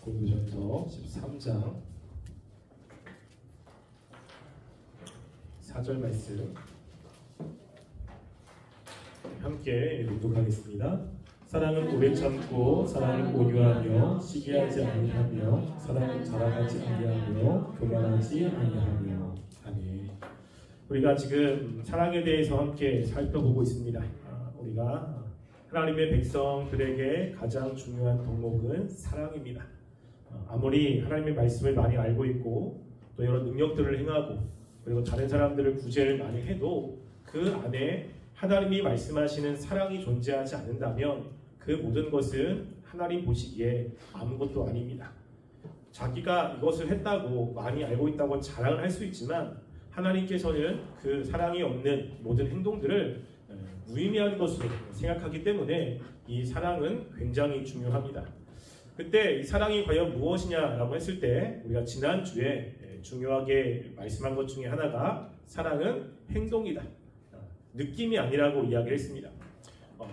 고린도전서 13장 4절 말씀 함께 교독하겠습니다. 사랑은 오래 참고, 사랑은 온유하며, 시기하지 아니하며, 사랑은 자랑하지 아니하며, 교만하지 아니하며. 아멘. 우리가 지금 사랑에 대해서 함께 살펴보고 있습니다. 우리가 하나님의 백성들에게 가장 중요한 덕목은 사랑입니다. 아무리 하나님의 말씀을 많이 알고 있고 또 여러 능력들을 행하고 그리고 다른 사람들을 구제를 많이 해도 그 안에 하나님이 말씀하시는 사랑이 존재하지 않는다면 그 모든 것은 하나님 보시기에 아무것도 아닙니다. 자기가 이것을 했다고 많이 알고 있다고 자랑을 할 수 있지만 하나님께서는 그 사랑이 없는 모든 행동들을 무의미한 것으로 생각하기 때문에 이 사랑은 굉장히 중요합니다. 그때 이 사랑이 과연 무엇이냐라고 했을 때 우리가 지난주에 중요하게 말씀한 것 중에 하나가 사랑은 행동이다. 느낌이 아니라고 이야기를 했습니다.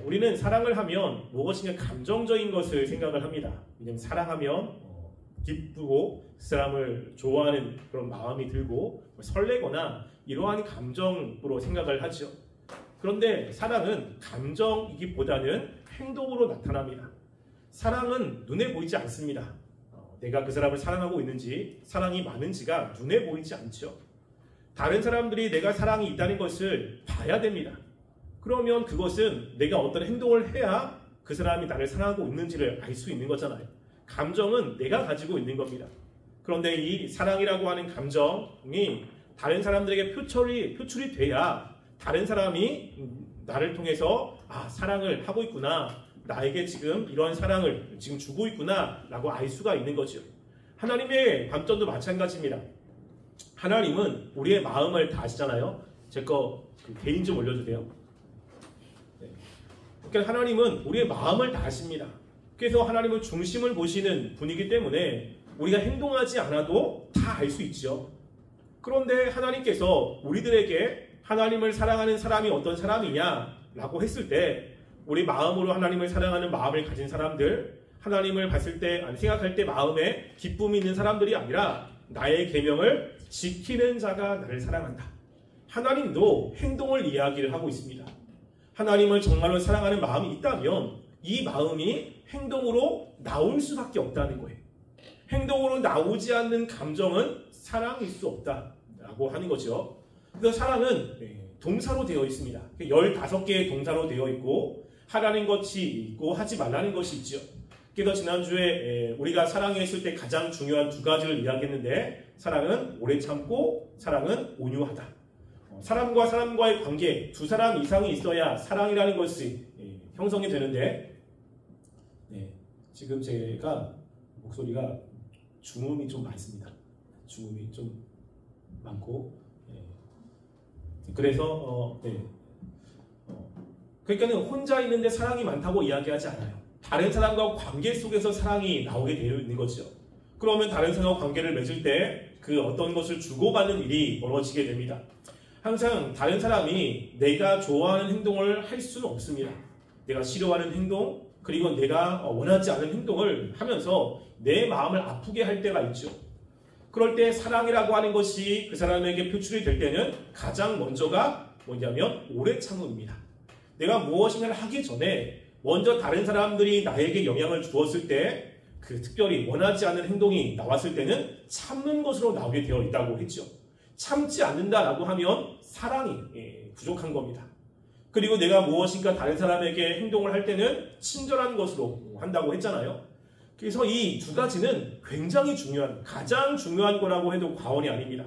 우리는 사랑을 하면 무엇인가 감정적인 것을 생각을 합니다. 왜냐하면 사랑하면 기쁘고 그 사람을 좋아하는 그런 마음이 들고 설레거나 이러한 감정으로 생각을 하죠. 그런데 사랑은 감정이기보다는 행동으로 나타납니다. 사랑은 눈에 보이지 않습니다. 내가 그 사람을 사랑하고 있는지 사랑이 많은지가 눈에 보이지 않죠. 다른 사람들이 내가 사랑이 있다는 것을 봐야 됩니다. 그러면 그것은 내가 어떤 행동을 해야 그 사람이 나를 사랑하고 있는지를 알 수 있는 거잖아요. 감정은 내가 가지고 있는 겁니다. 그런데 이 사랑이라고 하는 감정이 다른 사람들에게 표출이 돼야 다른 사람이 나를 통해서 사랑을 하고 있구나, 나에게 지금 이런 사랑을 지금 주고 있구나 라고 알 수가 있는 거죠. 하나님의 관점도 마찬가지입니다. 하나님은 우리의 마음을 다 아시잖아요. 제 거 개인 좀 올려주세요. 네. 그러니까 하나님은 우리의 마음을 다 아십니다. 그래서 하나님은 중심을 보시는 분이기 때문에 우리가 행동하지 않아도 다 알 수 있죠. 그런데 하나님께서 우리들에게 하나님을 사랑하는 사람이 어떤 사람이냐라고 했을 때 우리 마음으로 하나님을 사랑하는 마음을 가진 사람들, 하나님을 봤을 때 생각할 때 마음에 기쁨이 있는 사람들이 아니라 나의 계명을 지키는 자가 나를 사랑한다. 하나님도 행동을 이야기를 하고 있습니다. 하나님을 정말로 사랑하는 마음이 있다면 이 마음이 행동으로 나올 수밖에 없다는 거예요. 행동으로 나오지 않는 감정은 사랑일 수 없다라고 하는 거죠. 그래서 사랑은 동사로 되어 있습니다. 15개의 동사로 되어 있고 하라는 것이 있고 하지 말라는 것이 있죠. 그래서 지난주에 우리가 사랑에 했을 때 가장 중요한 두 가지를 이야기했는데 사랑은 오래 참고 사랑은 온유하다. 사람과 사람과의 관계, 두 사람 이상이 있어야 사랑이라는 것이 형성이 되는데 지금 제가 목소리가 중음이 좀 많습니다. 중음이 좀 많고 그래서 그러니까는 혼자 있는데 사랑이 많다고 이야기하지 않아요. 다른 사람과 관계 속에서 사랑이 나오게 되어 있는 거죠. 그러면 다른 사람과 관계를 맺을 때 그 어떤 것을 주고받는 일이 벌어지게 됩니다. 항상 다른 사람이 내가 좋아하는 행동을 할 수는 없습니다. 내가 싫어하는 행동, 그리고 내가 원하지 않은 행동을 하면서 내 마음을 아프게 할 때가 있죠. 그럴 때 사랑이라고 하는 것이 그 사람에게 표출이 될 때는 가장 먼저가 뭐냐면 오래 참음입니다. 내가 무엇인가를 하기 전에 먼저 다른 사람들이 나에게 영향을 주었을 때 그 특별히 원하지 않는 행동이 나왔을 때는 참는 것으로 나오게 되어 있다고 했죠. 참지 않는다라고 하면 사랑이 부족한 겁니다. 그리고 내가 무엇인가 다른 사람에게 행동을 할 때는 친절한 것으로 한다고 했잖아요. 그래서 이 두 가지는 굉장히 중요한, 가장 중요한 거라고 해도 과언이 아닙니다.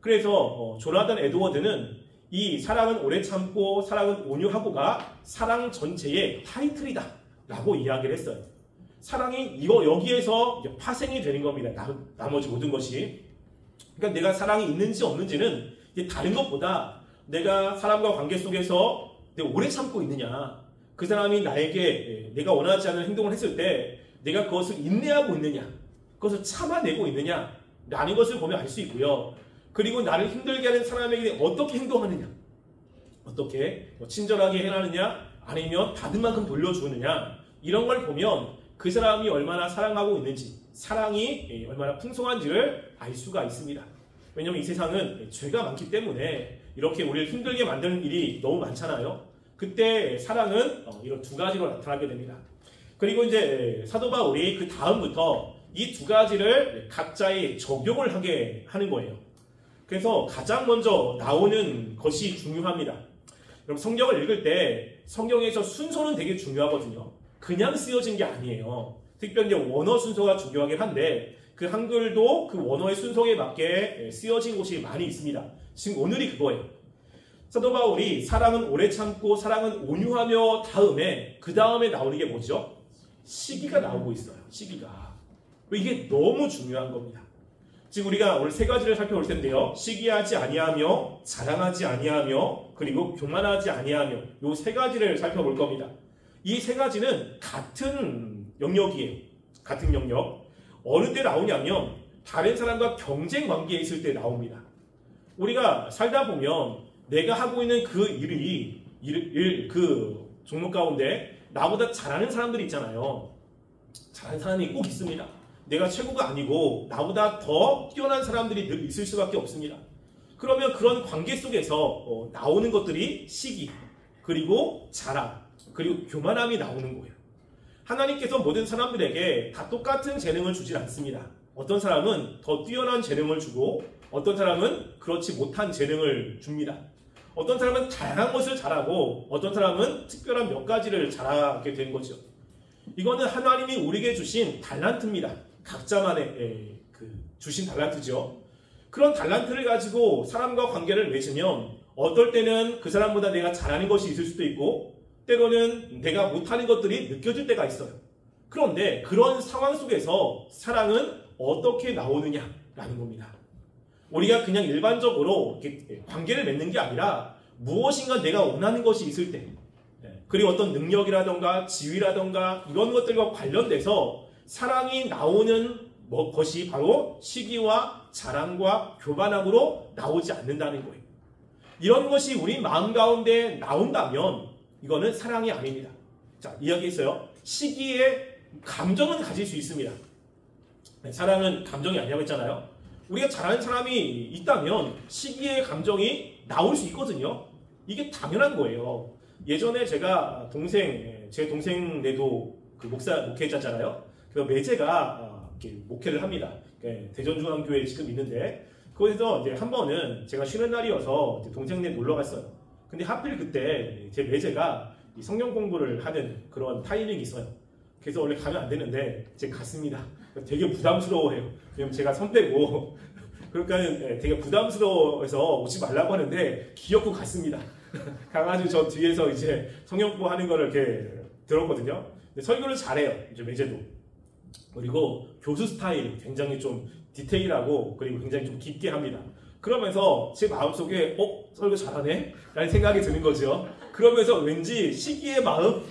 그래서 조나단 에드워드는 이 사랑은 오래 참고 사랑은 온유하고가 사랑 전체의 타이틀이다 라고 이야기를 했어요. 사랑이 여기에서 파생이 되는 겁니다. 나머지 모든 것이. 그러니까 내가 사랑이 있는지 없는지는 다른 것보다 내가 사람과 관계 속에서 내가 오래 참고 있느냐, 그 사람이 나에게 내가 원하지 않는 행동을 했을 때 내가 그것을 인내하고 있느냐, 그것을 참아내고 있느냐 라는 것을 보면 알 수 있고요. 그리고 나를 힘들게 하는 사람에게 어떻게 행동하느냐, 어떻게 친절하게 해나느냐, 아니면 받은 만큼 돌려주느냐, 이런 걸 보면 그 사람이 얼마나 사랑하고 있는지, 사랑이 얼마나 풍성한지를 알 수가 있습니다. 왜냐하면 이 세상은 죄가 많기 때문에 이렇게 우리를 힘들게 만드는 일이 너무 많잖아요. 그때 사랑은 이런 두 가지로 나타나게 됩니다. 그리고 이제 사도 바울이 그 다음부터 이 두 가지를 각자의 적용을 하게 하는 거예요. 그래서 가장 먼저 나오는 것이 중요합니다. 그럼 성경을 읽을 때 성경에서 순서는 되게 중요하거든요. 그냥 쓰여진 게 아니에요. 특별히 원어 순서가 중요하긴 한데 그 한글도 그 원어의 순서에 맞게 쓰여진 곳이 많이 있습니다. 지금 오늘이 그거예요. 사도 바울이 사랑은 오래 참고 사랑은 온유하며 그 다음에 나오는 게 뭐죠? 시기가 나오고 있어요. 시기가. 이게 너무 중요한 겁니다. 지금 우리가 오늘 세 가지를 살펴볼 텐데요. 시기하지 아니하며, 자랑하지 아니하며, 그리고 교만하지 아니하며, 이 세 가지를 살펴볼 겁니다. 이 세 가지는 같은 영역이에요. 같은 영역. 어느 때 나오냐면 다른 사람과 경쟁 관계에 있을 때 나옵니다. 우리가 살다 보면 내가 하고 있는 그 그 종목 가운데 나보다 잘하는 사람들이 있잖아요. 잘하는 사람이 꼭 있습니다. 내가 최고가 아니고 나보다 더 뛰어난 사람들이 늘 있을 수밖에 없습니다. 그러면 그런 관계 속에서 나오는 것들이 시기, 그리고 자랑, 그리고 교만함이 나오는 거예요. 하나님께서 모든 사람들에게 다 똑같은 재능을 주질 않습니다. 어떤 사람은 더 뛰어난 재능을 주고 어떤 사람은 그렇지 못한 재능을 줍니다. 어떤 사람은 다양한 것을 잘하고 어떤 사람은 특별한 몇 가지를 잘하게 된 거죠. 이거는 하나님이 우리에게 주신 달란트입니다. 각자만의 주신 달란트죠. 그런 달란트를 가지고 사람과 관계를 맺으면 어떨 때는 그 사람보다 내가 잘하는 것이 있을 수도 있고 때로는 내가 못하는 것들이 느껴질 때가 있어요. 그런데 그런 상황 속에서 사랑은 어떻게 나오느냐라는 겁니다. 우리가 그냥 일반적으로 이렇게 관계를 맺는 게 아니라 무엇인가 내가 원하는 것이 있을 때 그리고 어떤 능력이라던가 지위라던가 이런 것들과 관련돼서 사랑이 나오는 것이 바로 시기와 자랑과 교만함으로 나오지 않는다는 거예요. 이런 것이 우리 마음 가운데 나온다면 이거는 사랑이 아닙니다. 자, 이야기했어요. 시기에 감정은 가질 수 있습니다. 사랑은 감정이 아니라고 했잖아요. 우리가 잘하는 사람이 있다면 시기의 감정이 나올 수 있거든요. 이게 당연한 거예요. 예전에 제가 제 동생네도 그 목회했잖아요. 그 매제가 목회를 합니다. 대전중앙교회에 지금 있는데 거기서 이제 한 번은 제가 쉬는 날이어서 동생네 놀러 갔어요. 근데 하필 그때 제 매제가 성경 공부를 하는 그런 타이밍이 있어요. 그래서 원래 가면 안 되는데 제가 갔습니다. 되게 부담스러워해요. 왜냐면 제가 선배고 그러니까 되게 부담스러워해서 오지 말라고 하는데 기어코 갔습니다. 가가지고 저 뒤에서 이제 성경 공부 하는 거를 이렇게 들었거든요. 근데 설교를 잘해요. 이제 매제도. 그리고 교수 스타일이 굉장히 좀 디테일하고 그리고 굉장히 좀 깊게 합니다. 그러면서 제 마음속에 설교 잘하네? 라는 생각이 드는 거죠. 그러면서 왠지 시기의 마음?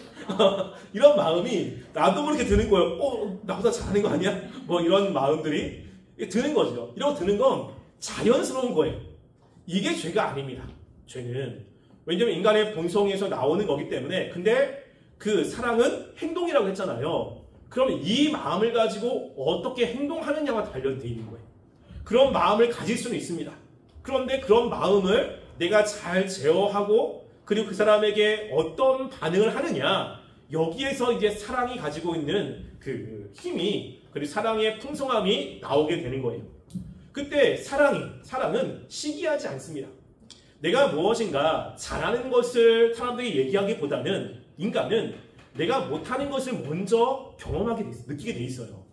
이런 마음이 나도 모르게 드는 거예요. 나보다 잘하는 거 아니야? 뭐 이런 마음들이 드는 거죠. 이러고 드는 건 자연스러운 거예요. 이게 죄가 아닙니다. 죄는. 왜냐면 인간의 본성에서 나오는 거기 때문에. 근데 그 사랑은 행동이라고 했잖아요. 그러면 이 마음을 가지고 어떻게 행동하느냐와 관련되어 있는 거예요. 그런 마음을 가질 수는 있습니다. 그런데 그런 마음을 내가 잘 제어하고 그리고 그 사람에게 어떤 반응을 하느냐 여기에서 이제 사랑이 가지고 있는 그 힘이 그리고 사랑의 풍성함이 나오게 되는 거예요. 그때 사랑은 시기하지 않습니다. 내가 무엇인가 잘하는 것을 사람들이 얘기하기보다는 인간은 내가 못하는 것을 먼저 경험하게 느끼게 돼 있어요.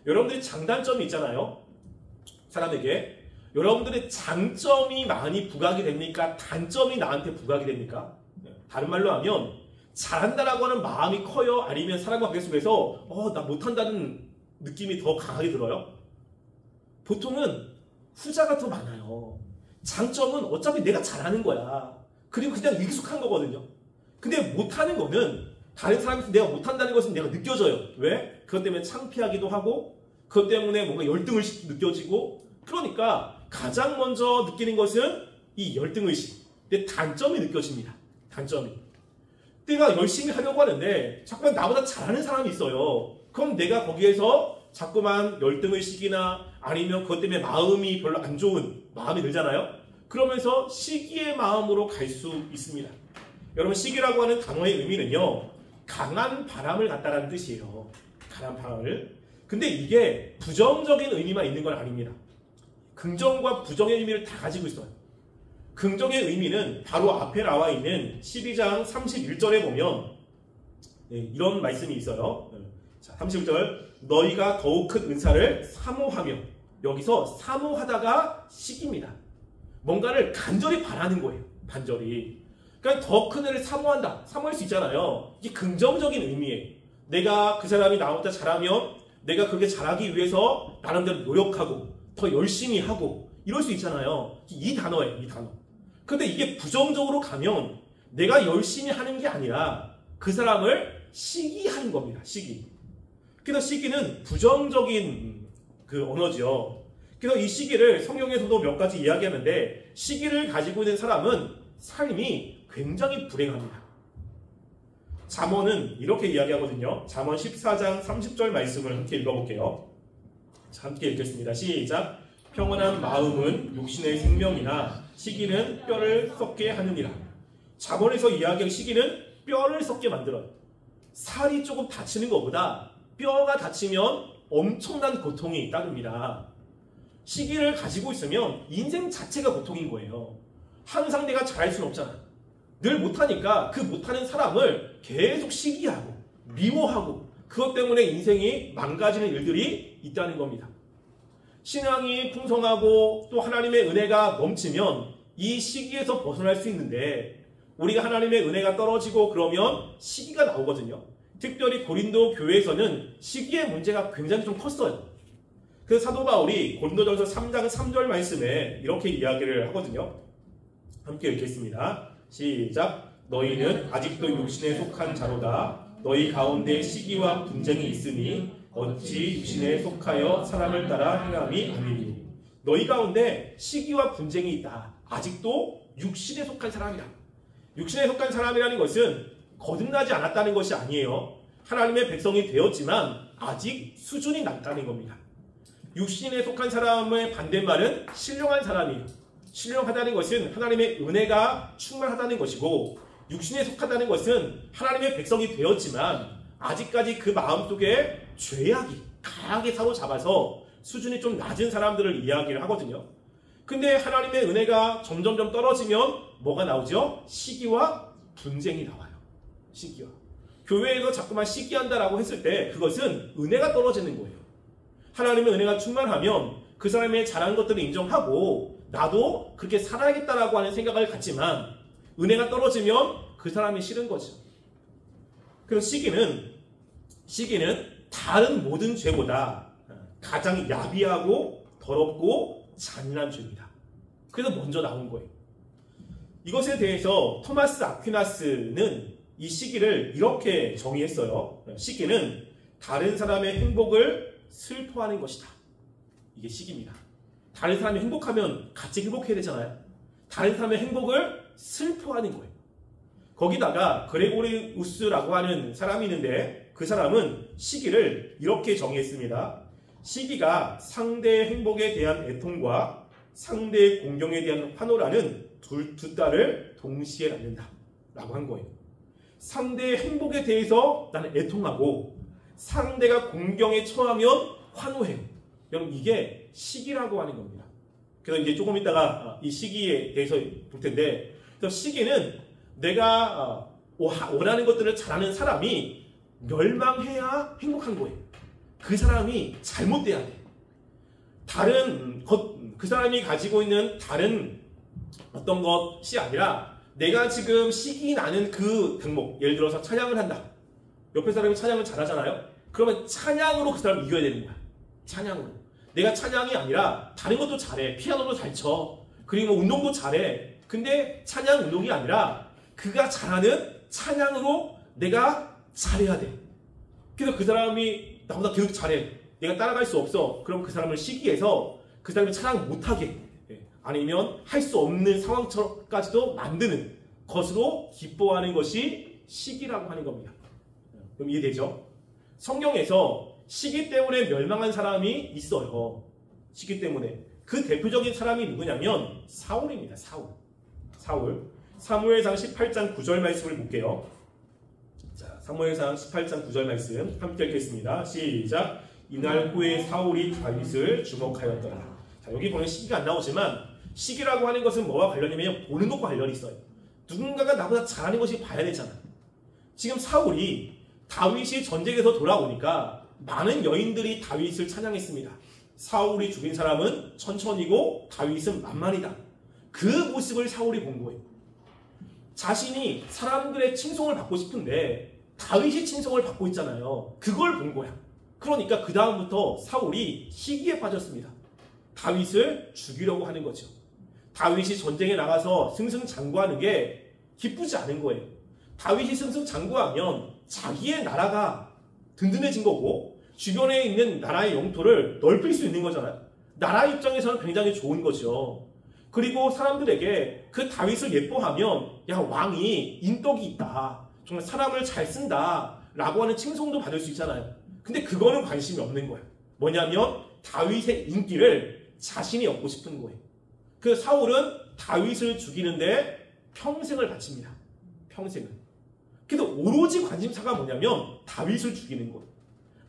여러분들이 장단점이 있잖아요. 사람에게 여러분들의 장점이 많이 부각이 됩니까? 단점이 나한테 부각이 됩니까? 다른 말로 하면 잘한다라고 하는 마음이 커요? 아니면 사람과 관계 속에서 나 못한다는 느낌이 더 강하게 들어요? 보통은 후자가 더 많아요. 장점은 어차피 내가 잘하는 거야. 그리고 그냥 익숙한 거거든요. 근데 못하는 거는 다른 사람한테 내가 못한다는 것은 내가 느껴져요. 왜? 그것 때문에 창피하기도 하고 그것 때문에 뭔가 열등의식도 느껴지고 그러니까 가장 먼저 느끼는 것은 이 열등의식. 근데 단점이 느껴집니다. 단점이. 내가 열심히 하려고 하는데 자꾸만 나보다 잘하는 사람이 있어요. 그럼 내가 거기에서 자꾸만 열등의 시기나 아니면 그것 때문에 마음이 별로 안 좋은 마음이 들잖아요. 그러면서 시기의 마음으로 갈 수 있습니다. 여러분, 시기라고 하는 단어의 의미는요, 강한 바람을 갖다라는 뜻이에요. 강한 바람을. 근데 이게 부정적인 의미만 있는 건 아닙니다. 긍정과 부정의 의미를 다 가지고 있어요. 긍정의 의미는 바로 앞에 나와 있는 12장 31절에 보면 이런 말씀이 있어요. 자, 31절, 너희가 더욱 큰 은사를 사모하며, 여기서 사모하다가 시기입니다. 뭔가를 간절히 바라는 거예요. 간절히. 그러니까 더 큰 은혜를 사모한다. 사모할 수 있잖아요. 이게 긍정적인 의미예요. 내가 그 사람이 나보다 잘하면 내가 그렇게 잘하기 위해서 나름대로 노력하고 더 열심히 하고 이럴 수 있잖아요. 이 단어예요. 이 단어. 근데 이게 부정적으로 가면 내가 열심히 하는 게 아니라 그 사람을 시기하는 겁니다. 시기. 그래서 시기는 부정적인 그 언어죠. 그래서 이 시기를 성경에서도 몇 가지 이야기하는데, 시기를 가지고 있는 사람은 삶이 굉장히 불행합니다. 잠언은 이렇게 이야기하거든요. 잠언 14장 30절 말씀을 함께 읽어볼게요. 자, 함께 읽겠습니다. 시작. 평온한 마음은 육신의 생명이나 시기는 뼈를 썩게 하느니라. 잠언에서 이야기한 시기는 뼈를 썩게 만들어요. 살이 조금 다치는 것보다 뼈가 다치면 엄청난 고통이 따릅니다. 시기를 가지고 있으면 인생 자체가 고통인 거예요. 항상 내가 잘할 수는 없잖아. 늘 못하니까 그 못하는 사람을 계속 시기하고 미워하고 그것 때문에 인생이 망가지는 일들이 있다는 겁니다. 신앙이 풍성하고 또 하나님의 은혜가 넘치면 이 시기에서 벗어날 수 있는데, 우리가 하나님의 은혜가 떨어지고 그러면 시기가 나오거든요. 특별히 고린도 교회에서는 시기의 문제가 굉장히 좀 컸어요. 그래서 사도 바울이 고린도전서 3장 3절 말씀에 이렇게 이야기를 하거든요. 함께 읽겠습니다. 시작. 너희는 아직도 육신에 속한 자로다. 너희 가운데 시기와 분쟁이 있으니 어찌 육신에 속하여 사람을 따라 행함이 아니니. 너희 가운데 시기와 분쟁이 있다. 아직도 육신에 속한 사람이다. 육신에 속한 사람이라는 것은 거듭나지 않았다는 것이 아니에요. 하나님의 백성이 되었지만 아직 수준이 낮다는 겁니다. 육신에 속한 사람의 반대말은 신령한 사람이에요. 신령하다는 것은 하나님의 은혜가 충만하다는 것이고, 육신에 속하다는 것은 하나님의 백성이 되었지만 아직까지 그 마음속에 죄악이 강하게 사로잡아서 수준이 좀 낮은 사람들을 이야기를 하거든요. 근데 하나님의 은혜가 점점점 떨어지면 뭐가 나오죠? 시기와 분쟁이 나와요. 시기와. 교회에서 자꾸만 시기한다라고 했을 때 그것은 은혜가 떨어지는 거예요. 하나님의 은혜가 충만하면 그 사람의 잘한 것들을 인정하고 나도 그렇게 살아야겠다라고 하는 생각을 갖지만, 은혜가 떨어지면 그 사람이 싫은 거죠. 그래서 시기는 다른 모든 죄보다 가장 야비하고 더럽고 잔인한 죄입니다. 그래서 먼저 나온 거예요. 이것에 대해서 토마스 아퀴나스는 이 시기를 이렇게 정의했어요. 시기는 다른 사람의 행복을 슬퍼하는 것이다. 이게 시기입니다. 다른 사람이 행복하면 같이 행복해야 되잖아요. 다른 사람의 행복을 슬퍼하는 거예요. 거기다가 그레고리우스라고 하는 사람이 있는데, 그 사람은 시기를 이렇게 정의했습니다. 시기가 상대의 행복에 대한 애통과 상대의 공경에 대한 환호라는 두 딸을 동시에 낳는다 라고 한 거예요. 상대의 행복에 대해서 나는 애통하고 상대가 공경에 처하면 환호해요. 여러분, 이게 시기라고 하는 겁니다. 그래서 이제 조금 있다가 이 시기에 대해서 볼 텐데, 그래서 시기는 내가 원하는 것들을 잘하는 사람이 멸망해야 행복한 거예요. 그 사람이 잘못돼야 돼. 그 사람이 가지고 있는 다른 어떤 것이 아니라, 내가 지금 시기 나는 그 덕목, 예를 들어서 찬양을 한다. 옆에 사람이 찬양을 잘하잖아요. 그러면 찬양으로 그 사람을 이겨야 되는 거야. 찬양으로. 내가 찬양이 아니라 다른 것도 잘해. 피아노도 잘 쳐. 그리고 운동도 잘해. 근데 찬양 운동이 아니라 그가 잘하는 찬양으로 내가 잘해야 돼. 그래서 그 사람이 나보다 계속 잘해. 내가 따라갈 수 없어. 그럼 그 사람을 시기해서 그 사람이 찬양 못하게, 아니면 할 수 없는 상황까지도 만드는 것으로 기뻐하는 것이 시기라고 하는 겁니다. 그럼 이해되죠? 성경에서 시기 때문에 멸망한 사람이 있어요. 시기 때문에. 그 대표적인 사람이 누구냐면 사울입니다. 사울. 사무엘상 18장 9절 말씀을 볼게요. 자, 사무엘상 18장 9절 말씀 함께 읽겠습니다. 시작. 이날 후에 사울이 다윗을 주목하였더라. 자, 여기 보면 시기가 안 나오지만 시기라고 하는 것은 뭐와 관련이냐면 보는 것과 관련이 있어요. 누군가가 나보다 잘하는 것이 봐야 되잖아. 지금 사울이 다윗이 전쟁에서 돌아오니까 많은 여인들이 다윗을 찬양했습니다. 사울이 죽인 사람은 천천히고 다윗은 만만이다. 그 모습을 사울이 본 거예요. 자신이 사람들의 칭송을 받고 싶은데 다윗이 칭송을 받고 있잖아요. 그걸 본 거야. 그러니까 그 다음부터 사울이 시기에 빠졌습니다. 다윗을 죽이려고 하는 거죠. 다윗이 전쟁에 나가서 승승장구하는 게 기쁘지 않은 거예요. 다윗이 승승장구하면 자기의 나라가 든든해진 거고 주변에 있는 나라의 영토를 넓힐 수 있는 거잖아요. 나라 입장에서는 굉장히 좋은 거죠. 그리고 사람들에게 그 다윗을 예뻐하면 야, 왕이 인덕이 있다. 정말 사람을 잘 쓴다. 라고 하는 칭송도 받을 수 있잖아요. 근데 그거는 관심이 없는 거예요. 뭐냐면 다윗의 인기를 자신이 얻고 싶은 거예요. 그 사울은 다윗을 죽이는데 평생을 바칩니다. 평생을. 그래서 오로지 관심사가 뭐냐면 다윗을 죽이는 거예요.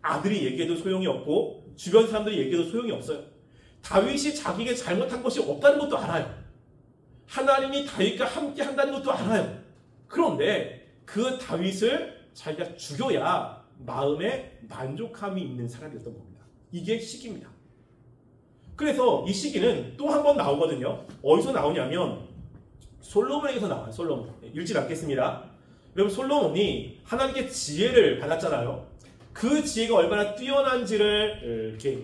아들이 얘기해도 소용이 없고 주변 사람들이 얘기해도 소용이 없어요. 다윗이 자기에게 잘못한 것이 없다는 것도 알아요. 하나님이 다윗과 함께 한다는 것도 알아요. 그런데 그 다윗을 자기가 죽여야 마음에 만족함이 있는 사람이었던 겁니다. 이게 시기입니다. 그래서 이 시기는 또 한 번 나오거든요. 어디서 나오냐면 솔로몬에게서 나와요. 솔로몬. 읽지 않겠습니다. 여러분, 솔로몬이 하나님께 지혜를 받았잖아요. 그 지혜가 얼마나 뛰어난지를 이렇게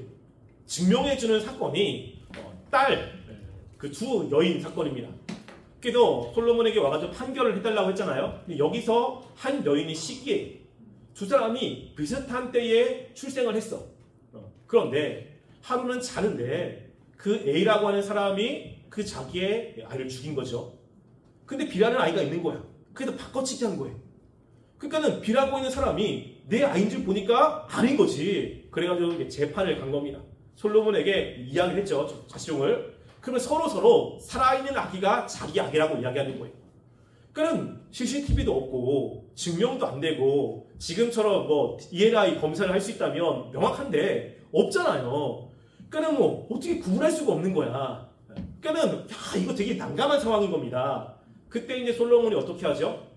증명해주는 사건이 그 두 여인 사건입니다. 그래서 솔로몬에게 와가지고 판결을 해달라고 했잖아요. 근데 여기서 한 여인이 시기에 두 사람이 비슷한 때에 출생을 했어. 그런데 하루는 자는데 그 A라고 하는 사람이 그 자기의 아이를 죽인 거죠. 근데 B라는 아이가 있는 거야. 그래서 바꿔치기 한 거예요. 그러니까는 B라고 있는 사람이 내 아이인 줄 보니까 아닌 거지. 그래가지고 재판을 간 겁니다. 솔로몬에게 이야기를 했죠. 자시용을. 그러면 서로 살아있는 아기가 자기 아기라고 이야기하는 거예요. 그러니까는 CCTV도 없고 증명도 안 되고 지금처럼 뭐 ELI 검사를 할 수 있다면 명확한데 없잖아요. 그러니까는 뭐 어떻게 구분할 수가 없는 거야. 그러니까는 이거 되게 난감한 상황인 겁니다. 그때 이제 솔로몬이 어떻게 하죠?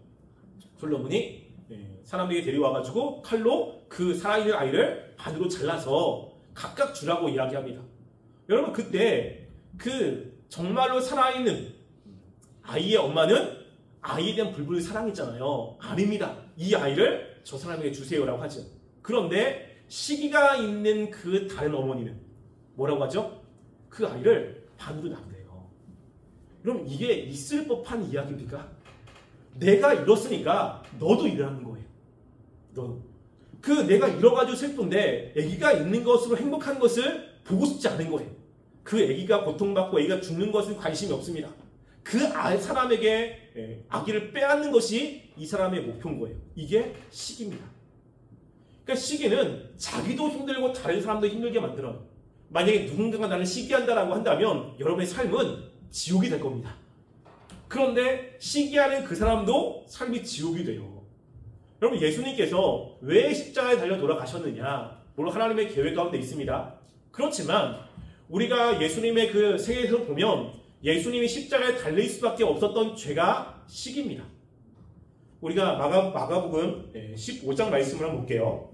솔로몬이 사람들에게 데려와가지고 칼로 그 살아있는 아이를 반으로 잘라서 각각 주라고 이야기합니다. 여러분, 그때 그 정말로 살아있는 아이의 엄마는 아이에 대한 불불 사랑했잖아요. 아닙니다. 이 아이를 저 사람에게 주세요라고 하죠. 그런데 시기가 있는 그 다른 어머니는 뭐라고 하죠? 그 아이를 반으로 나눈대요. 그럼 이게 있을 법한 이야기입니까? 내가 잃었으니까 너도 잃으라는 거예요. 너도. 내가 잃어가지고 슬픈데 아기가 있는 것으로 행복한 것을 보고 싶지 않은 거예요. 그 아기가 고통받고 아기가 죽는 것은 관심이 없습니다. 그 사람에게 아기를 빼앗는 것이 이 사람의 목표인 거예요. 이게 시기입니다. 그러니까 시기는 자기도 힘들고 다른 사람도 힘들게 만들어요. 만약에 누군가가 나를 시기한다라고 한다면 여러분의 삶은 지옥이 될 겁니다. 그런데 시기하는 그 사람도 삶이 지옥이 돼요. 여러분, 예수님께서 왜 십자가에 달려 돌아가셨느냐? 물론 하나님의 계획 가운데 있습니다. 그렇지만 우리가 예수님의 그 생애에서 보면 예수님이 십자가에 달릴 수밖에 없었던 죄가 시기입니다. 우리가 마가복음 15장 말씀을 한번 볼게요.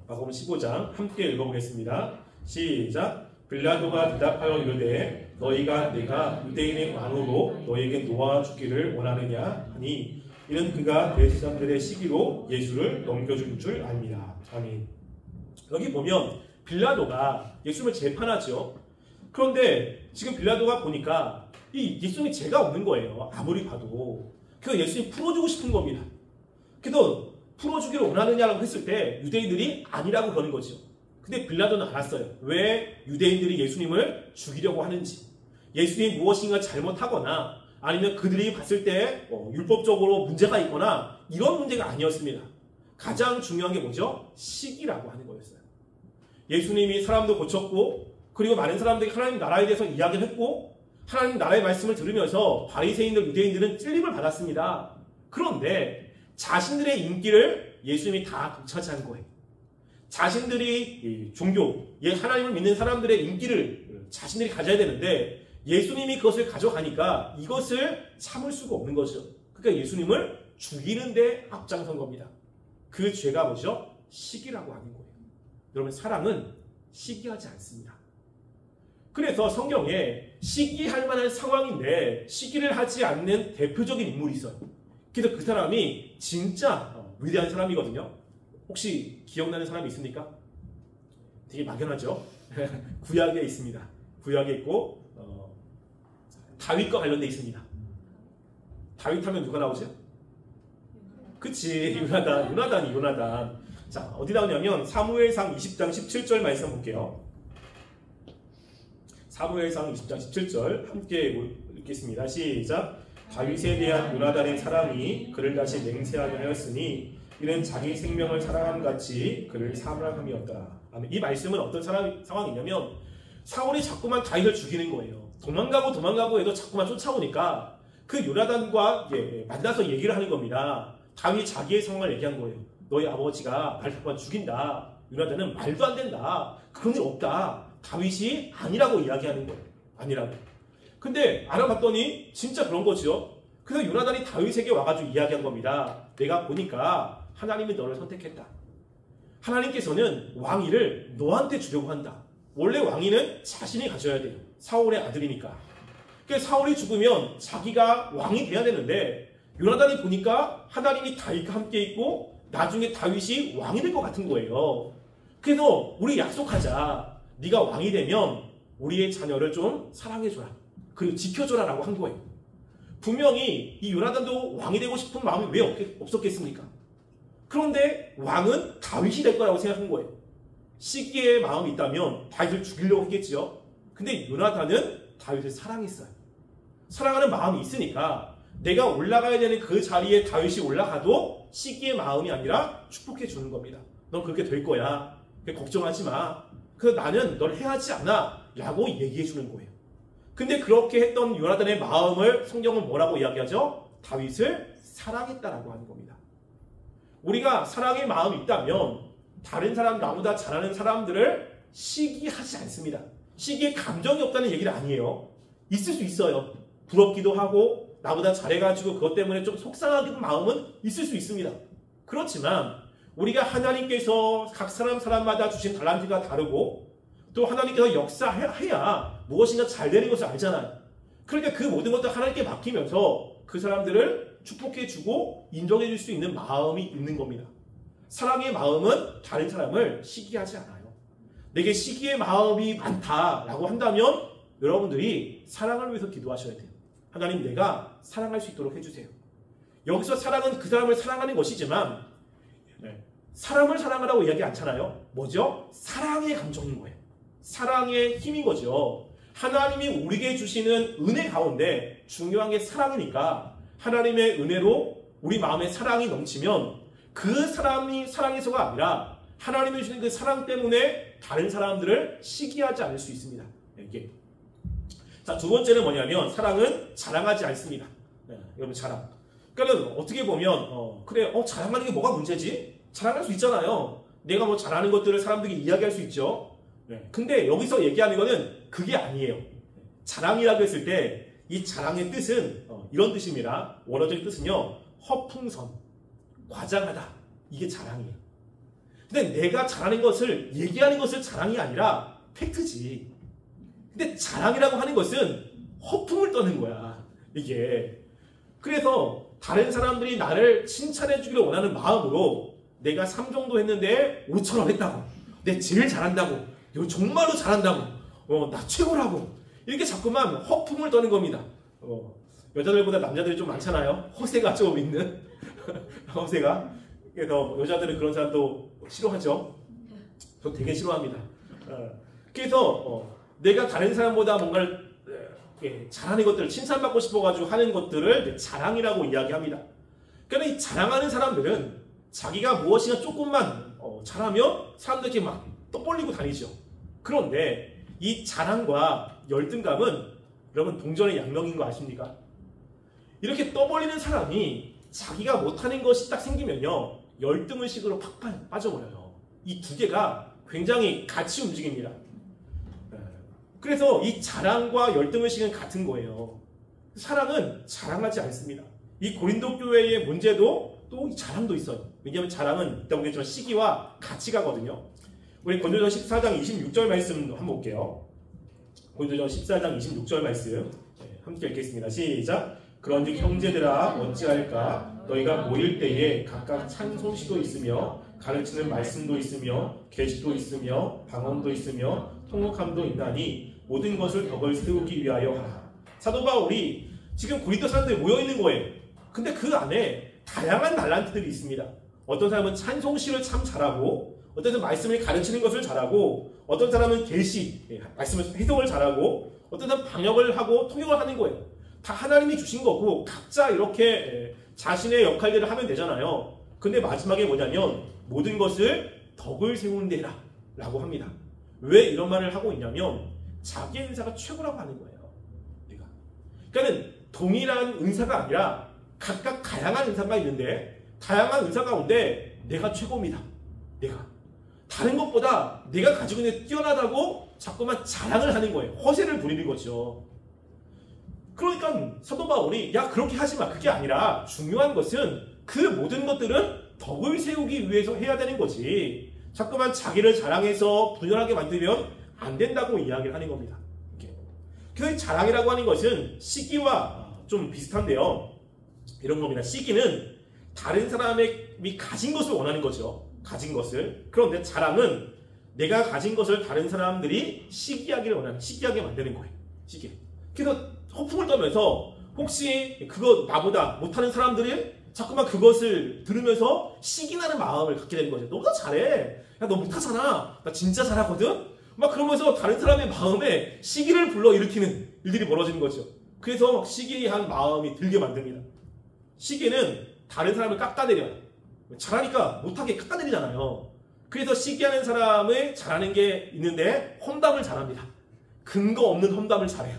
마가복음 15장 함께 읽어보겠습니다. 시작. 빌라도가 대답하여 이르되 너희가 내가 유대인의 왕으로 너희에게 놓아주기를 원하느냐 하니 이는 그가 대제사장들의 시기로 예수를 넘겨준 줄 압니다. 아멘. 여기 보면 빌라도가 예수님을 재판하죠. 그런데 지금 빌라도가 보니까 이 예수님이 죄가 없는 거예요. 아무리 봐도. 그래서 예수님 풀어주고 싶은 겁니다. 그래서 풀어주기를 원하느냐라고 했을 때 유대인들이 아니라고 그러는 거죠. 근데 빌라도는 알았어요. 왜 유대인들이 예수님을 죽이려고 하는지. 예수님이 무엇인가 잘못하거나 아니면 그들이 봤을 때 율법적으로 문제가 있거나 이런 문제가 아니었습니다. 가장 중요한 게 뭐죠? 시기라고 하는 거였어요. 예수님이 사람도 고쳤고 그리고 많은 사람들이 하나님 나라에 대해서 이야기를 했고 하나님 나라의 말씀을 들으면서 바리새인들, 유대인들은 찔림을 받았습니다. 그런데 자신들의 인기를 예수님이 다 독차지한 거예요. 자신들이 종교, 하나님을 믿는 사람들의 인기를 자신들이 가져야 되는데 예수님이 그것을 가져가니까 이것을 참을 수가 없는 거죠. 그러니까 예수님을 죽이는 데 앞장선 겁니다. 그 죄가 뭐죠? 시기라고 하는 거예요. 여러분, 사랑은 시기하지 않습니다. 그래서 성경에 시기할 만한 상황인데 시기를 하지 않는 대표적인 인물이 있어요. 그래서 그 사람이 진짜 위대한 사람이거든요. 혹시 기억나는 사람이 있습니까? 되게 막연하죠? 구약에 있습니다. 구약에 있고 다윗과 관련돼 있습니다. 다윗 하면 누가 나오죠? 그치, 요나단. 자, 어디 나오냐면 사무엘상 20장 17절 말씀 볼게요. 사무엘상 20장 17절 함께 읽겠습니다. 시작. 다윗에 대한 요나단의 사랑이 그를 다시 맹세하게 하였으니 이는 자기 생명을 사랑함 같이 그를 사랑함이었더라. 이 말씀은 어떤 상황이냐면 사울이 자꾸만 다윗을 죽이는 거예요. 도망가고 해도 자꾸만 쫓아오니까 그 요나단과 만나서 얘기를 하는 겁니다. 다윗이 자기의 상황을 얘기한 거예요. 너희 아버지가 날 자꾸만 죽인다. 요나단은 말도 안 된다. 그런 일 없다. 다윗이 아니라고 이야기하는 거예요. 아니라고. 근데 알아봤더니 진짜 그런 거죠. 그래서 요나단이 다윗에게 와가지고 이야기한 겁니다. 내가 보니까 하나님이 너를 선택했다. 하나님께서는 왕위를 너한테 주려고 한다. 원래 왕위는 자신이 가져야 돼요. 사울의 아들이니까. 그래서 사울이 죽으면 자기가 왕이 돼야 되는데 요나단이 보니까 하나님이 다윗과 함께 있고 나중에 다윗이 왕이 될 것 같은 거예요. 그래서 우리 약속하자. 네가 왕이 되면 우리의 자녀를 좀 사랑해줘라. 그리고 지켜줘라 라고 한 거예요. 분명히 이 요나단도 왕이 되고 싶은 마음이 왜 없었겠습니까? 그런데 왕은 다윗이 될 거라고 생각한 거예요. 시기의 마음이 있다면 다윗을 죽이려고 했겠지요. 근데 요나단은 다윗을 사랑했어요. 사랑하는 마음이 있으니까 내가 올라가야 되는 그 자리에 다윗이 올라가도 시기의 마음이 아니라 축복해 주는 겁니다. 넌 그렇게 될 거야. 걱정하지 마. 그래서 나는 널 해하지 않아 라고 얘기해 주는 거예요. 근데 그렇게 했던 요나단의 마음을 성경은 뭐라고 이야기하죠? 다윗을 사랑했다라고 하는 겁니다. 우리가 사랑의 마음이 있다면 다른 사람, 나보다 잘하는 사람들을 시기하지 않습니다. 시기에 감정이 없다는 얘기는 아니에요. 있을 수 있어요. 부럽기도 하고 나보다 잘해가지고 그것 때문에 좀 속상하기도 마음은 있을 수 있습니다. 그렇지만 우리가 하나님께서 각 사람마다 주신 달란트가 다르고 또 하나님께서 역사해야 무엇인가 잘 되는 것을 알잖아요. 그러니까 그 모든 것들 하나님께 맡기면서 그 사람들을 축복해주고 인정해줄 수 있는 마음이 있는 겁니다. 사랑의 마음은 다른 사람을 시기하지 않아요. 내게 시기의 마음이 많다라고 한다면 여러분들이 사랑을 위해서 기도하셔야 돼요. 하나님, 내가 사랑할 수 있도록 해주세요. 여기서 사랑은 그 사람을 사랑하는 것이지만 사람을 사랑하라고 이야기 않잖아요. 뭐죠? 사랑의 감정인 거예요. 사랑의 힘인 거죠. 하나님이 우리에게 주시는 은혜 가운데 중요한 게 사랑이니까 하나님의 은혜로 우리 마음에 사랑이 넘치면 그 사람이 사랑해서가 아니라 하나님이 주시는 그 사랑 때문에 다른 사람들을 시기하지 않을 수 있습니다. 이게. 자, 두 번째는 뭐냐면 사랑은 자랑하지 않습니다. 여러분, 자랑. 그러니까 어떻게 보면 그래, 자랑하는 게 뭐가 문제지? 자랑할 수 있잖아요. 내가 뭐 잘하는 것들을 사람들이 이야기할 수 있죠. 근데 여기서 얘기하는 거는 그게 아니에요. 자랑이라고 했을 때 이 자랑의 뜻은 이런 뜻입니다. 원어적인 뜻은요, 허풍선, 과장하다. 이게 자랑이에요. 근데 내가 잘하는 것을 얘기하는 것을 자랑이 아니라 팩트지. 근데 자랑이라고 하는 것은 허풍을 떠는 거야. 이게. 그래서 다른 사람들이 나를 칭찬해 주기를 원하는 마음으로 내가 3 정도 했는데 5,000원 했다고. 내가 제일 잘한다고. 이거 정말로 잘한다고. 나 최고라고. 이렇게 자꾸만 허풍을 떠는 겁니다. 여자들보다 남자들이 좀 많잖아요. 허세가 좀 있는. 허세가. 그래서 여자들은 그런 사람도 싫어하죠. 저 되게 싫어합니다. 그래서 내가 다른 사람보다 뭔가를 잘하는 것들을 칭찬받고 싶어가지고 하는 것들을 자랑이라고 이야기합니다. 그러니까 이 자랑하는 사람들은 자기가 무엇이나 조금만 잘하면 사람들에게 막 떠벌리고 다니죠. 그런데 이 자랑과 열등감은 여러분 동전의 양면인 거 아십니까? 이렇게 떠벌리는 사람이 자기가 못하는 것이 딱 생기면요, 열등의식으로 팍 빠져버려요. 이 두 개가 굉장히 같이 움직입니다. 그래서 이 자랑과 열등의식은 같은 거예요. 사랑은 자랑하지 않습니다. 이 고린도 교회의 문제도 또 자랑도 있어요. 왜냐하면 자랑은 이따 보겠지만 시기와 같이 가거든요. 우리 고린도전 14장 26절 말씀 한번 볼게요. 고린도전 14장 26절 말씀 함께 읽겠습니다. 시작. 그런즉 형제들아 어찌할까? 너희가 모일 때에 각각 찬송시도 있으며 가르치는 말씀도 있으며 계시도 있으며 방언도 있으며 통역함도 있나니 모든 것을 덕을 세우기 위하여 하라. 사도 바울이 지금 고린도 사람들이 모여 있는 거예요. 근데 그 안에 다양한 달란트들이 있습니다. 어떤 사람은 찬송시를 참 잘하고, 어떤 사람은 말씀을 가르치는 것을 잘하고, 어떤 사람은 계시, 말씀을 해석을 잘하고, 어떤 사람은 방역을 하고 통역을 하는 거예요. 다 하나님이 주신 거고 각자 이렇게 자신의 역할들을 하면 되잖아요. 근데 마지막에 뭐냐면 모든 것을 덕을 세우는 데라 라고 합니다. 왜 이런 말을 하고 있냐면 자기 은사가 최고라고 하는 거예요. 그러니까 동일한 은사가 아니라 각각 다양한 은사가 있는데 다양한 은사 가운데 내가 최고입니다. 내가 다른 것보다 내가 가지고 있는 게 뛰어나다고 자꾸만 자랑을 하는 거예요. 허세를 부리는 거죠. 그러니까 사도 바울이 야 그렇게 하지 마. 그게 아니라 중요한 것은 그 모든 것들은 덕을 세우기 위해서 해야 되는 거지. 자꾸만 자기를 자랑해서 분열하게 만들면 안 된다고 이야기를 하는 겁니다. 그래서 자랑이라고 하는 것은 시기와 좀 비슷한데요. 이런 겁니다. 시기는 다른 사람이 가진 것을 원하는 거죠. 가진 것을. 그런데 자랑은 내가 가진 것을 다른 사람들이 시기하게 만드는 거예요. 시기. 그래서 허풍을 떠면서 혹시 그거 나보다 못하는 사람들이 자꾸만 그것을 들으면서 시기나는 마음을 갖게 되는 거죠. 너보다 잘해. 야, 너 못하잖아. 나 진짜 잘하거든? 막 그러면서 다른 사람의 마음에 시기를 불러일으키는 일들이 벌어지는 거죠. 그래서 막 시기한 마음이 들게 만듭니다. 시기는 다른 사람을 깎아내려요. 잘하니까 못하게 깎아내리잖아요. 그래서 시기하는 사람을 잘하는 게 있는데 험담을 잘합니다. 근거 없는 험담을 잘해요.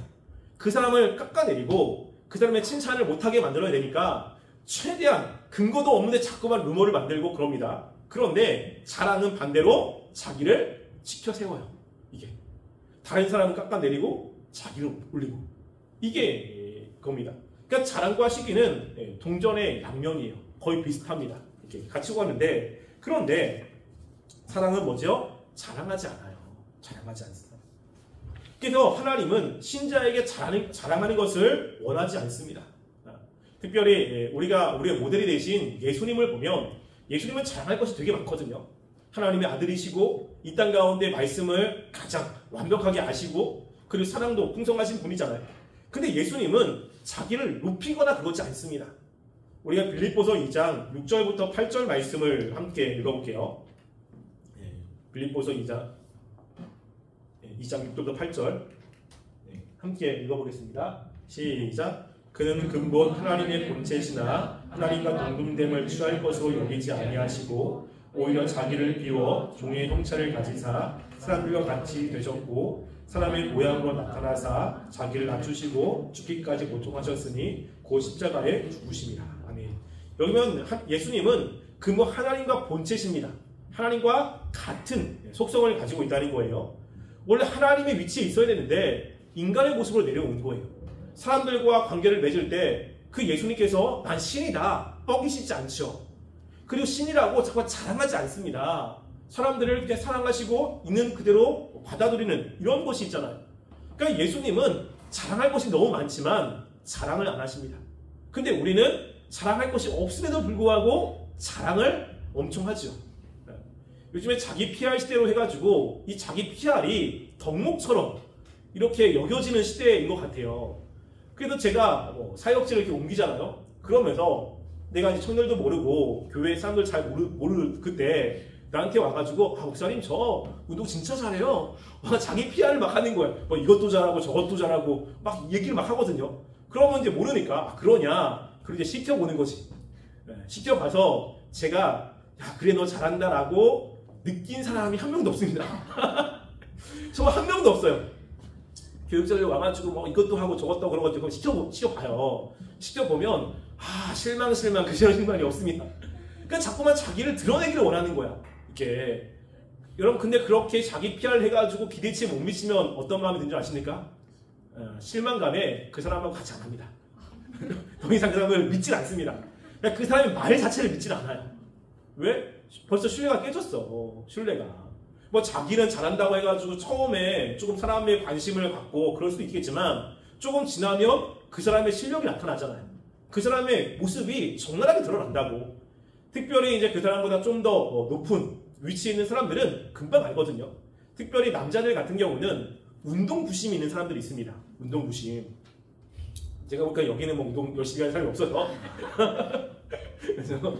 그 사람을 깎아내리고 그 사람의 칭찬을 못하게 만들어야 되니까 최대한 근거도 없는데 자꾸만 루머를 만들고 그럽니다. 그런데 자랑은 반대로 자기를 지켜 세워요. 이게 다른 사람을 깎아내리고 자기를 올리고 이게 겁니다. 그러니까 자랑과 시기는 동전의 양면이에요. 거의 비슷합니다. 이렇게 같이 가는데 그런데 사랑은 뭐죠? 자랑하지 않아요. 자랑하지 않습니다. 그래서 하나님은 신자에게 자랑하는 것을 원하지 않습니다. 특별히 우리의 모델이 되신 예수님을 보면 예수님은 자랑할 것이 되게 많거든요. 하나님의 아들이시고 이 땅 가운데 말씀을 가장 완벽하게 아시고 그리고 사랑도 풍성하신 분이잖아요. 근데 예수님은 자기를 높이거나 그러지 않습니다. 우리가 빌립보서 2장 6절부터 8절 말씀을 함께 읽어볼게요. 빌립보서 2장 6절부터 8절 함께 읽어보겠습니다. 시작. 그는 근본 하나님의 본체시나 하나님과 동등됨을 취할 것으로 여기지 아니하시고 오히려 자기를 비워 종의 형체를 가지사 사람들과 같이 되셨고 사람의 모양으로 나타나사 자기를 낮추시고 죽기까지 고통하셨으니 곧 십자가에 죽으심이라. 아멘. 여기 보면 예수님은 근본 하나님과 본체십니다. 하나님과 같은 속성을 가지고 있다는 거예요. 원래 하나님의 위치에 있어야 되는데 인간의 모습으로 내려온 거예요. 사람들과 관계를 맺을 때 그 예수님께서 난 신이다 뻐기시지 않죠. 그리고 신이라고 자꾸 자랑하지 않습니다. 사람들을 그냥 사랑하시고 있는 그대로 받아들이는 이런 것이 있잖아요. 그러니까 예수님은 자랑할 것이 너무 많지만 자랑을 안 하십니다. 근데 우리는 자랑할 것이 없음에도 불구하고 자랑을 엄청 하죠. 요즘에 자기 PR 시대로 해가지고 이 자기 PR이 덕목처럼 이렇게 여겨지는 시대인 것 같아요. 그래서 제가 사역지를 이렇게 옮기잖아요. 그러면서 내가 이제 청년도 모르고 교회 사람들 잘 모르는 그때 나한테 와가지고 목사님 저 운동 진짜 잘해요. 자기 PR을 막 하는 거예요. 이것도 잘하고 저것도 잘하고 막 얘기를 막 하거든요. 그러면 이제 모르니까 그러냐. 그리고 이제 시켜보는 거지. 시켜봐서 제가 야, 그래 너 잘한다라고 느낀 사람이 한 명도 없습니다. 정말 한 명도 없어요. 교육자들 와가지고 뭐 이것도 하고 저것도 그런 것도 시켜봐요. 시켜보면 실망 그 실망이 없습니다. 그러니까 자꾸만 자기를 드러내기를 원하는 거야. 이렇게 여러분 근데 그렇게 자기 PR을 해가지고 기대치에 못 미치면 어떤 마음이 드는 줄 아십니까? 실망감에 그 사람하고 같이 안 합니다. 더 이상 그 사람을 믿질 않습니다. 그러니까 그 사람의 말 자체를 믿질 않아요. 왜? 벌써 신뢰가 깨졌어. 신뢰가. 뭐 자기는 잘한다고 해가지고 처음에 조금 사람의 관심을 갖고 그럴 수도 있겠지만 조금 지나면 그 사람의 실력이 나타나잖아요. 그 사람의 모습이 적나라하게 드러난다고. 특별히 이제 그 사람보다 좀 더 높은 위치에 있는 사람들은 금방 알거든요. 특별히 남자들 같은 경우는 운동 부심이 있는 사람들이 있습니다. 운동 부심. 제가 보니까 여기는 뭐 운동 열심히 하는 사람이 없어서 그래서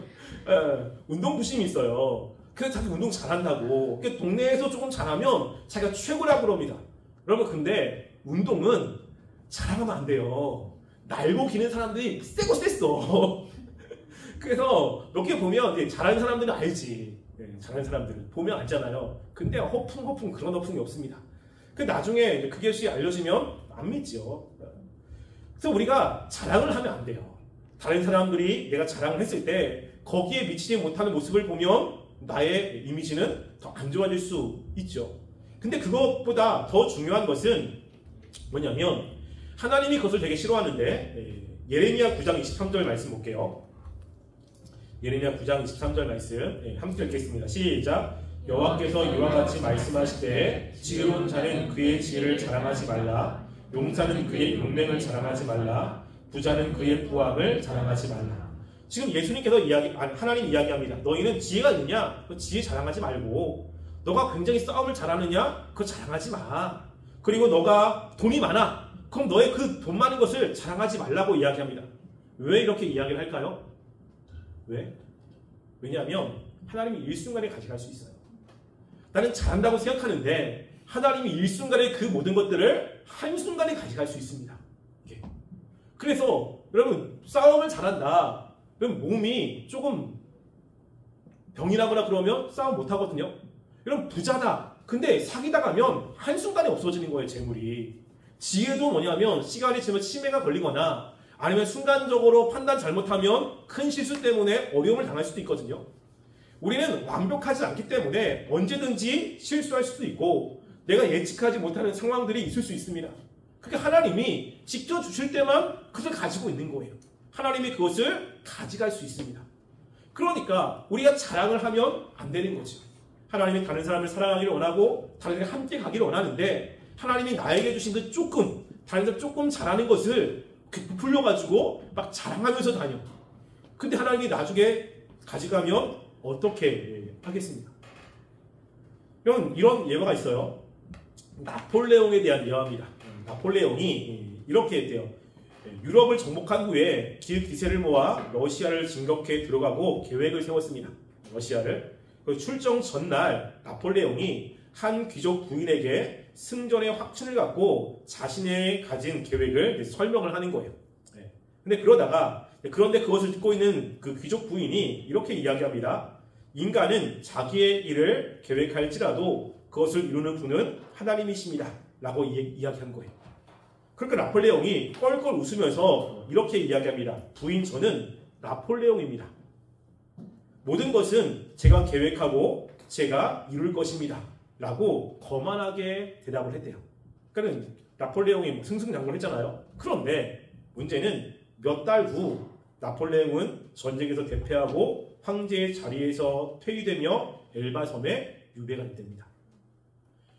운동 부심이 있어요. 그래서 자기 운동 잘한다고. 동네에서 조금 잘하면 자기가 최고라고 그럽니다. 여러분 근데 운동은 자랑하면 안 돼요. 날고 기는 사람들이 세고 셌어. 그래서 몇 개 보면 잘하는 사람들은 알지. 잘하는 사람들은 보면 알잖아요. 근데 허풍 그런 허풍이 없습니다. 그 나중에 그게 알려지면 안 믿죠. 그래서 우리가 자랑을 하면 안 돼요. 다른 사람들이 내가 자랑을 했을 때 거기에 미치지 못하는 모습을 보면 나의 이미지는 더 안 좋아질 수 있죠. 근데 그것보다 더 중요한 것은 뭐냐면 하나님이 그것을 되게 싫어하는데 예레미야 9장 23절 말씀 볼게요. 예레미야 9장 23절 말씀 함께 읽겠습니다. 시작. 여호와께서 이와 같이 말씀하시되 지혜로운 자는 그의 지혜를 자랑하지 말라. 용사는 그의 용맹을 자랑하지 말라. 부자는 그의 부함을 자랑하지 말라. 지금 예수님께서 하나님 이야기합니다. 너희는 지혜가 있느냐? 그 지혜 자랑하지 말고 너가 굉장히 싸움을 잘하느냐? 그거 자랑하지 마. 그리고 너가 돈이 많아. 그럼 너의 그 돈 많은 것을 자랑하지 말라고 이야기합니다. 왜 이렇게 이야기를 할까요? 왜? 왜냐하면 하나님이 일순간에 가져갈 수 있어요. 나는 잘한다고 생각하는데 하나님이 일순간에 그 모든 것들을 한순간에 가져갈 수 있습니다. 그래서 여러분 싸움을 잘한다. 그럼 몸이 조금 병이 나거나 그러면 싸움 못하거든요. 여러분 부자다. 근데 사기다 가면 한순간에 없어지는 거예요. 재물이. 지혜도 뭐냐면 시간이 지나면 치매가 걸리거나 아니면 순간적으로 판단 잘못하면 큰 실수 때문에 어려움을 당할 수도 있거든요. 우리는 완벽하지 않기 때문에 언제든지 실수할 수도 있고 내가 예측하지 못하는 상황들이 있을 수 있습니다. 그게 하나님이 직접 주실 때만 그것을 가지고 있는 거예요. 하나님이 그것을 가져갈 수 있습니다. 그러니까 우리가 자랑을 하면 안 되는 거죠. 하나님이 다른 사람을 사랑하기를 원하고 다른 사람과 함께 가기를 원하는데 하나님이 나에게 주신 그 조금, 다른 사람 조금 잘하는 것을 부풀려가지고 막 자랑하면서 다녀. 근데 하나님이 나중에 가져가면 어떻게 하겠습니까? 이런 예화가 있어요. 나폴레옹에 대한 예화입니다. 나폴레옹이 이렇게 했대요. 유럽을 정복한 후에 기세를 모아 러시아를 진격해 들어가고 계획을 세웠습니다. 러시아를. 출정 전날 나폴레옹이 한 귀족 부인에게 승전의 확신을 갖고 자신의 가진 계획을 설명을 하는 거예요. 근데 그런데 그것을 듣고 있는 그 귀족 부인이 이렇게 이야기합니다. 인간은 자기의 일을 계획할지라도 그것을 이루는 분은 하나님이십니다. 라고 이야기한 거예요. 그러니까 나폴레옹이 껄껄 웃으면서 이렇게 이야기합니다. 부인 저는 나폴레옹입니다. 모든 것은 제가 계획하고 제가 이룰 것입니다. 라고 거만하게 대답을 했대요. 그러니까 나폴레옹이 승승장구했잖아요. 그런데 문제는 몇 달 후 나폴레옹은 전쟁에서 대패하고 황제의 자리에서 퇴위되며 엘바 섬에 유배가 됐답니다.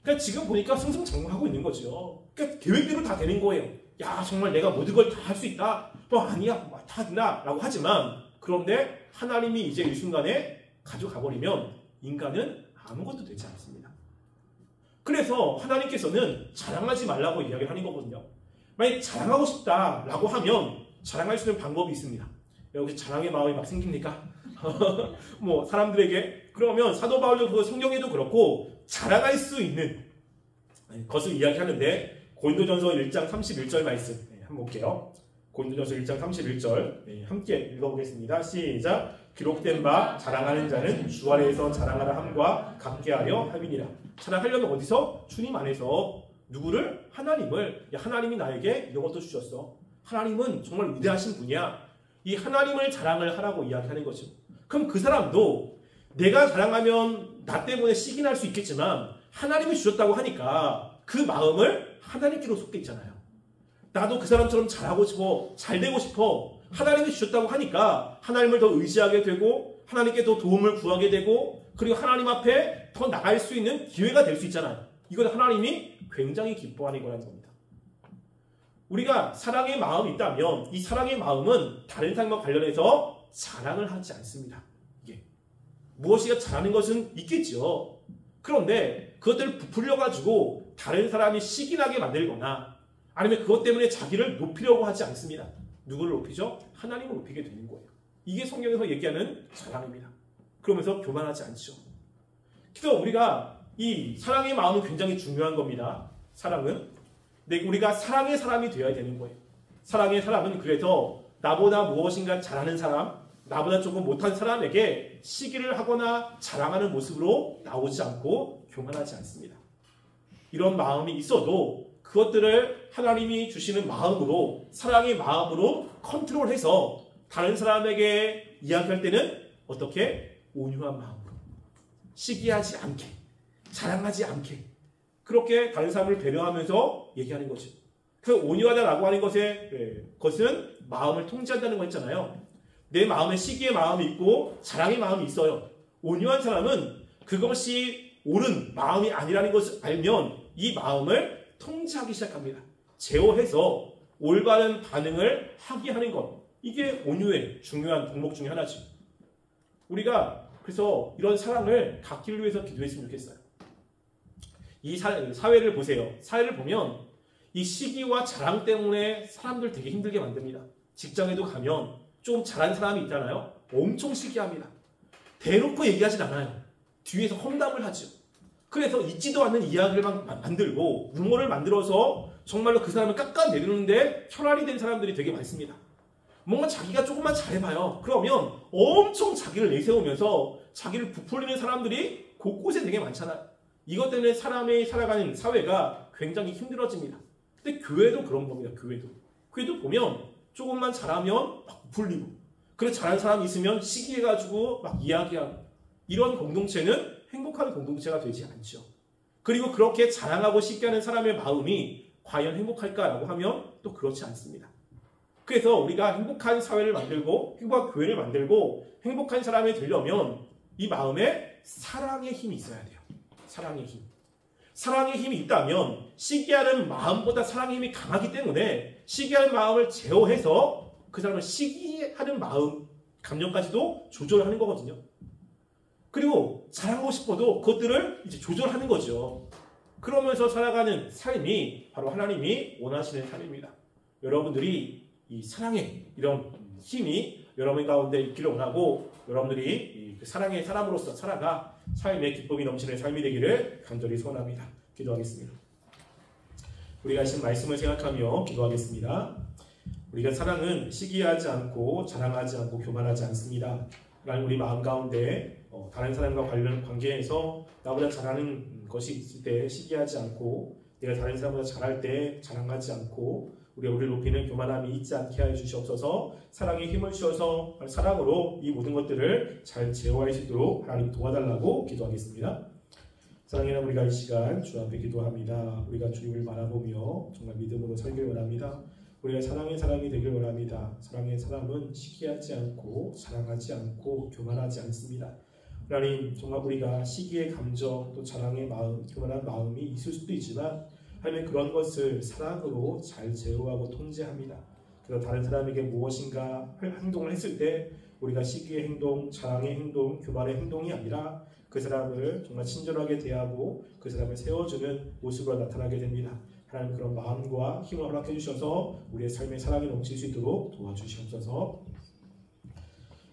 그러니까 지금 보니까 승승장구하고 있는 거죠. 그러니까 계획대로 다 되는 거예요. 야 정말 내가 모든 걸 다 할 수 있다. 뭐 아니야 다 된다 라고 하지만 그런데 하나님이 이제 일순간에 가져가버리면 인간은 아무것도 되지 않습니다. 그래서 하나님께서는 자랑하지 말라고 이야기를 하는 거거든요. 만약 자랑하고 싶다라고 하면 자랑할 수 있는 방법이 있습니다. 혹시 자랑의 마음이 막 생깁니까? 뭐 사람들에게 그러면 사도 바울도 성경에도 그렇고 자랑할 수 있는 것을 이야기하는데 고린도전서 1장 31절 말씀 한번 볼게요. 고린도전서 1장 31절 함께 읽어보겠습니다. 시작. 기록된 바 자랑하는 자는 주 안에서 자랑하라 함과 같게 하려 함이니라. 자랑하려면 어디서? 주님 안에서. 누구를? 하나님을. 야, 하나님이 나에게 이런 것도 주셨어. 하나님은 정말 위대하신 분이야. 이 하나님을 자랑을 하라고 이야기하는 거죠. 그럼 그 사람도 내가 자랑하면 나 때문에 시기 날 수 있겠지만 하나님이 주셨다고 하니까 그 마음을 하나님께로 쏟게 있잖아요. 나도 그 사람처럼 잘하고 싶어, 잘 되고 싶어. 하나님이 주셨다고 하니까 하나님을 더 의지하게 되고 하나님께 더 도움을 구하게 되고 그리고 하나님 앞에 더 나갈 수 있는 기회가 될 수 있잖아요. 이건 하나님이 굉장히 기뻐하는 거라는 겁니다. 우리가 사랑의 마음이 있다면 이 사랑의 마음은 다른 사람과 관련해서 자랑을 하지 않습니다. 이게 무엇이가 잘하는 것은 있겠죠. 그런데 그것들을 부풀려가지고 다른 사람이 시기나게 만들거나 아니면 그것 때문에 자기를 높이려고 하지 않습니다. 누구를 높이죠? 하나님을 높이게 되는 거예요. 이게 성경에서 얘기하는 자랑입니다. 그러면서 교만하지 않죠. 그래서 우리가 이 사랑의 마음은 굉장히 중요한 겁니다. 사랑은. 근데 우리가 사랑의 사람이 되어야 되는 거예요. 사랑의 사람은 그래서 나보다 무엇인가 잘하는 사람, 나보다 조금 못한 사람에게 시기를 하거나 자랑하는 모습으로 나오지 않고 교만하지 않습니다. 이런 마음이 있어도 그것들을 하나님이 주시는 마음으로, 사랑의 마음으로 컨트롤해서 다른 사람에게 이야기할 때는 어떻게? 온유한 마음으로. 시기하지 않게, 자랑하지 않게, 그렇게 다른 사람을 배려하면서 얘기하는 거죠. 그 온유하다라고 하는 것은 마음을 통제한다는 거 있잖아요. 내 마음에 시기의 마음이 있고 자랑의 마음이 있어요. 온유한 사람은 그것이 옳은 마음이 아니라는 것을 알면 이 마음을 통제하기 시작합니다. 제어해서 올바른 반응을 하게 하는 것. 이게 온유의 중요한 덕목 중에 하나죠. 우리가 그래서 이런 사랑을 갖기를 위해서 기도했으면 좋겠어요. 이 사회를 보세요. 사회를 보면 이 시기와 자랑 때문에 사람들 되게 힘들게 만듭니다. 직장에도 가면 좀 잘한 사람이 있잖아요. 엄청 시기합니다. 대놓고 얘기하진 않아요. 뒤에서 험담을 하죠. 그래서 있지도 않는 이야기를 만들고 루머를 만들어서 정말로 그 사람을 깎아내리는데 혈안이 된 사람들이 되게 많습니다. 뭔가 자기가 조금만 잘해봐요. 그러면 엄청 자기를 내세우면서 자기를 부풀리는 사람들이 곳곳에 되게 많잖아요. 이것 때문에 사람이 살아가는 사회가 굉장히 힘들어집니다. 근데 교회도 그런 겁니다. 교회도 보면 조금만 잘하면 막 부풀리고, 그래서 잘하는 사람이 있으면 시기해가지고 막 이야기하고, 이런 공동체는 행복한 공동체가 되지 않죠. 그리고 그렇게 자랑하고 시기하는 사람의 마음이 과연 행복할까라고 하면 또 그렇지 않습니다. 그래서 우리가 행복한 사회를 만들고 행복한 교회를 만들고 행복한 사람이 되려면 이 마음에 사랑의 힘이 있어야 돼요. 사랑의 힘. 사랑의 힘이 있다면 시기하는 마음보다 사랑의 힘이 강하기 때문에 시기하는 마음을 제어해서 그 사람을 시기하는 마음, 감정까지도 조절하는 거거든요. 그리고 자랑하고 싶어도 그것들을 이제 조절하는 거죠. 그러면서 살아가는 삶이 바로 하나님이 원하시는 삶입니다. 여러분들이 이 사랑의 이런 힘이 여러분 가운데 있기를 원하고 여러분들이 그 사랑의 사람으로서 살아가 삶의 기쁨이 넘치는 삶이 되기를 간절히 소원합니다. 기도하겠습니다. 우리가 하신 말씀을 생각하며 기도하겠습니다. 우리가 사랑은 시기하지 않고 자랑하지 않고 교만하지 않습니다. 라는 우리 마음 가운데 다른 사람과 관련 관계에서 나보다 잘하는 것이 있을 때 시기하지 않고 내가 다른 사람보다 잘할 때 자랑하지 않고 우리를 높이는 교만함이 있지 않게 하여 주시옵소서. 사랑에 힘을 주셔서 사랑으로 이 모든 것들을 잘 제어할 수 있도록 하나님 도와달라고 기도하겠습니다. 사랑하는 우리가 이 시간 주 앞에 기도합니다. 우리가 주님을 바라보며 정말 믿음으로 살길 원합니다. 우리가 사랑의 사람이 되길 원합니다. 사랑의 사람은 시기하지 않고 자랑하지 않고 교만하지 않습니다. 하나님, 정말 우리가 시기의 감정 또 자랑의 마음, 교만한 마음이 있을 수도 있지만 하나님 그런 것을 사랑으로 잘 제어하고 통제합니다. 그래서 다른 사람에게 무엇인가 행동을 했을 때 우리가 시기의 행동, 자랑의 행동, 교만의 행동이 아니라 그 사람을 정말 친절하게 대하고 그 사람을 세워주는 모습으로 나타나게 됩니다. 하나님 그런 마음과 힘을 허락해 주셔서 우리의 삶의 사랑이 넘칠 수 있도록 도와주시옵소서.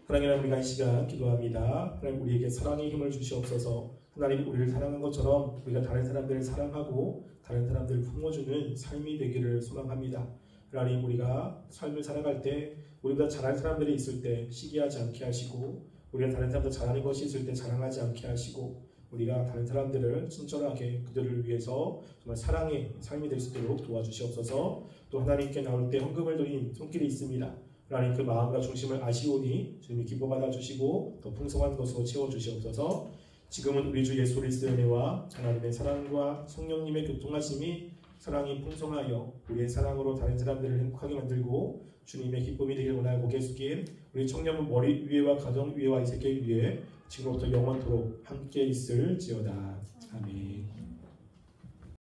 하나님, 우리가 이 시간 기도합니다. 하나님 우리에게 사랑의 힘을 주시옵소서. 하나님 우리를 사랑한 것처럼 우리가 다른 사람들을 사랑하고 다른 사람들을 품어주는 삶이 되기를 소망합니다. 하나님 우리가 삶을 살아갈 때 우리보다 잘하는 사람들이 있을 때 시기하지 않게 하시고 우리가 다른 사람들 잘하는 것이 있을 때 자랑하지 않게 하시고 우리가 다른 사람들을 친절하게 그들을 위해서 정말 사랑의 삶이 될 수 있도록 도와주시옵소서. 또 하나님께 나올 때 헌금을 드린 손길이 있습니다. 하나님 그 마음과 중심을 아시오니 주님이 기뻐 받아주시고 더 풍성한 것으로 채워주시옵소서. 지금은 우리 주 예수 그리스도의 은혜와 하나님의 사랑과 성령님의 교통하심이 사랑이 풍성하여 우리의 사랑으로 다른 사람들을 행복하게 만들고 주님의 기쁨이 되길 원하여 고개 숙인 우리 청년은 머리 위에와 가정 위에와 이 세계 위에 지금부터 영원토록 함께 있을지어다. 아멘.